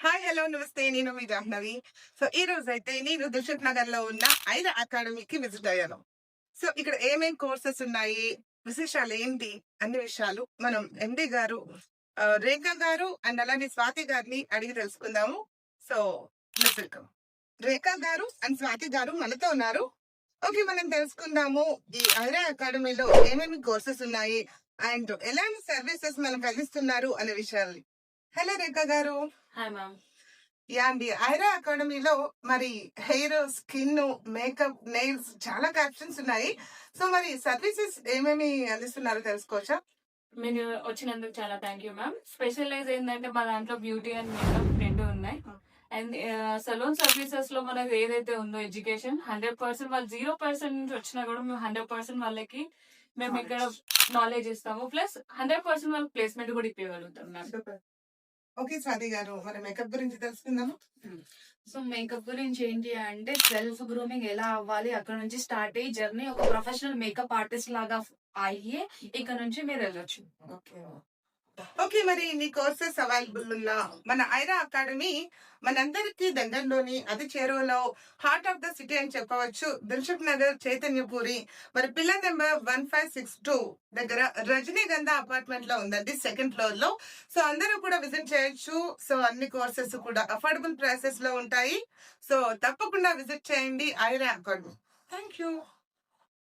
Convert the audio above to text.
Hi hello నమస్తే నేను మీ Jahnavi. So ఈ రోజు అయితే నేను దిల్‌సుఖ్ నగర్ లో ఉన్న ఐరా అకాడమీకి విజిట్ అయ్యాను. సో ఇక్కడ ఏమేం కోర్సెస్ ఉన్నాయి, విశేషాలు ఏంటి, అన్ని విషయాలు మనం ఎండి గారు రేఖా గారు అండ్ అలానే స్వాతి గారిని అడిగి తెలుసుకుందాము. So welcome. రేఖా గారు అండ్ స్వాతి గారు మనతో ఉన్నారు. ఓకే, మనం తెలుసుకుందాము ఈ ఐరా అకాడమీలో ఏమేమి కోర్సెస్ ఉన్నాయి అండ్ ఎలాంటి సర్వీసెస్ మనకు అందిస్తున్నారు అనే విషయాలు. హలో రేఖా గారు. Hi ma'am. యా అండి, ఐరా అకాడమీలో మరి హెయిర్, స్కిన్, మేకప్, నెయిల్స్ చాలా క్యాప్షన్స్ ఉన్నాయి. సో మరి సర్వీసెస్ ఏమేమి అందిస్తున్నారో తెలుసుకోవచ్చా? మీరు వచ్చినందుకు చాలా థ్యాంక్ యూ మ్యామ్. స్పెషలైజ్ ఏంటంటే మా దాంట్లో బ్యూటీ అండ్ మేకప్ రెండు ఉన్నాయి. అండ్ సలూన్ సర్వీసెస్ లో మనకి ఏదైతే ఉందో ఎడ్యుకేషన్ 100% వాళ్ళు 0% నుంచి వచ్చినా కూడా మేము 100% వాళ్ళకి మేము ఇక్కడ నాలెడ్జ్ ఇస్తాము. ప్లస్ 100% వాళ్ళకి ప్లేస్మెంట్ కూడా ఇవ్వగలుగుతాం మ్యామ్. ఓకే స్వాతి గారు, మరి మేకప్ గురించి తెలుసుకుందాము. సో మేకప్ గురించి ఏంటి అంటే సెల్ఫ్ గ్రూమింగ్ ఎలా అవ్వాలి, అక్కడ నుంచి స్టార్ట్ అయ్యి జర్నీ ఒక ప్రొఫెషనల్ మేకప్ ఆర్టిస్ట్ లాగా అయ్యి ఇక్కడ నుంచి మీరు వెళ్ళొచ్చు. ఓకే, మరి ఇన్ని కోర్సెస్ అవైలబుల్ ఉన్న మన ఐరా అకాడమీ మనందరికీ దగ్గరలోని అతి చేరువలో హార్ట్ ఆఫ్ ద సిటీ అని చెప్పవచ్చు. దిల్‌సుఖ్ నగర్ చైతన్యపురి మరి పిల్లర్ నెంబర్ 1562 దగ్గర రజనీగంధ అపార్ట్మెంట్ లో ఉందండి, సెకండ్ ఫ్లోర్ లో. సో అందరూ కూడా విజిట్ చేయొచ్చు. సో అన్ని కోర్సెస్ కూడా అఫోర్డబుల్ ప్రైసెస్ లో ఉంటాయి. సో తప్పకుండా విజిట్ చేయండి ఐరా అకాడమీ. Thank you.